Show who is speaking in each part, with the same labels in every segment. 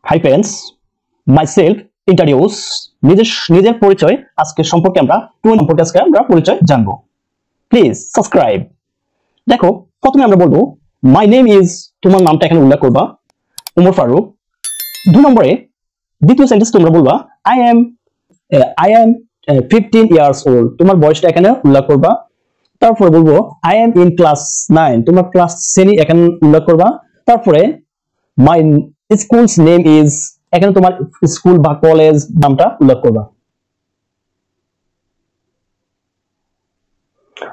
Speaker 1: Hi friends, myself introduce. নিজের পরিচয় আজকে সম্পর্কে আমরা পরিচয় জানবো। Please subscribe. দেখো, প্রথমে আমরা বলবো মাই নেম ইজ, তোমার নামটা এখানে উল্লেখ করবা, উমর ফারুক। 2 নম্বরে দ্বিতীয় সেন্টেন্স তোমরা বলবা আই এম 15 ইয়ার্স ওল্ড, তোমার বয়সটা এখানে উল্লেখ করবা। তারপরে বলবো আই এম ইন ক্লাস 9, তোমার ক্লাস শ্রেণী এখানে উল্লেখ করবা। তারপরে মাই স্কুলস নেম ইজ, এখানে তোমার স্কুল বা কলেজ নামটা উল্লেখ করবা।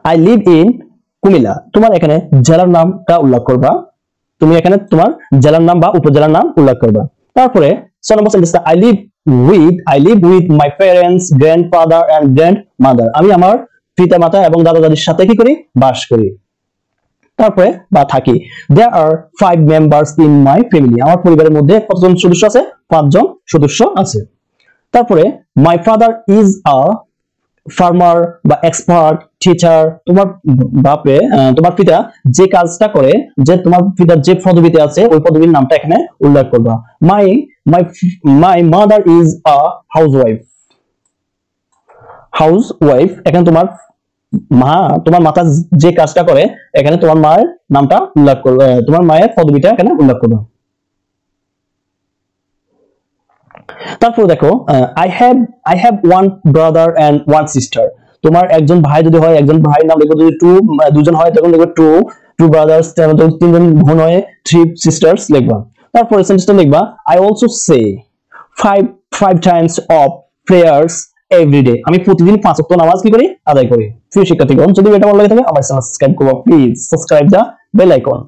Speaker 1: আই লিভ ইন কুমিল্লা, তোমার এখানে জেলার নামটা উল্লেখ করবা। তুমি এখানে তোমার জেলার নাম বা উপজেলার নাম উল্লেখ করবা। তারপরে 6 নম্বর সেন্টেন্সটা I live with my parents, grandfather and grandmother, আমি আমার পিতামাতা এবং দাদা দাদির সাথে কি করি, বাস করি। তারপরে বা থাকি। দেয়ার আর 5 মেম্বার্স ইন মাই ফ্যামিলি, আমার পরিবারের মধ্যে কতজন সদস্য আছে, 5 জন সদস্য আছে। তারপরে my father is a farmer বা এক্সপার্ট টিচার, তোমার পিতা যে কাজটা করে, যে তোমার পিতার যে পদবিতে আছে ওই পদবীর নামটা এখানে উল্লেখ করবা। My mother is a housewife, এখানে তোমার মাতা যে কাজটা করে এখানে তোমার মায়ের নামটা উল্লেখ করবে, তোমার মায়ের পদবিটা এখানে উল্লেখ করবে। তারপর দেখো I have one brother and one sister, তোমার একজন ভাই যদি হয়, একজন ভাইয়ের নাম লিখবো। যদি দুজন হয় তখন লিখবো টু ব্রাদার্স, 3জন বোন হয় 3 সিস্টার্স লিখবা। তারপরে সেন্টেন্সটা লিখবা I also say five times of prayers everyday, আমি প্রতিদিন 5 ওয়াক্ত নামাজ কি করি, আদায় করি। প্রিয় শিক্ষার্থীগণ, যদি এটা ভালো লাগে থাকে আমার চ্যানেল সাবস্ক্রাইব করবা। Please subscribe the bell icon.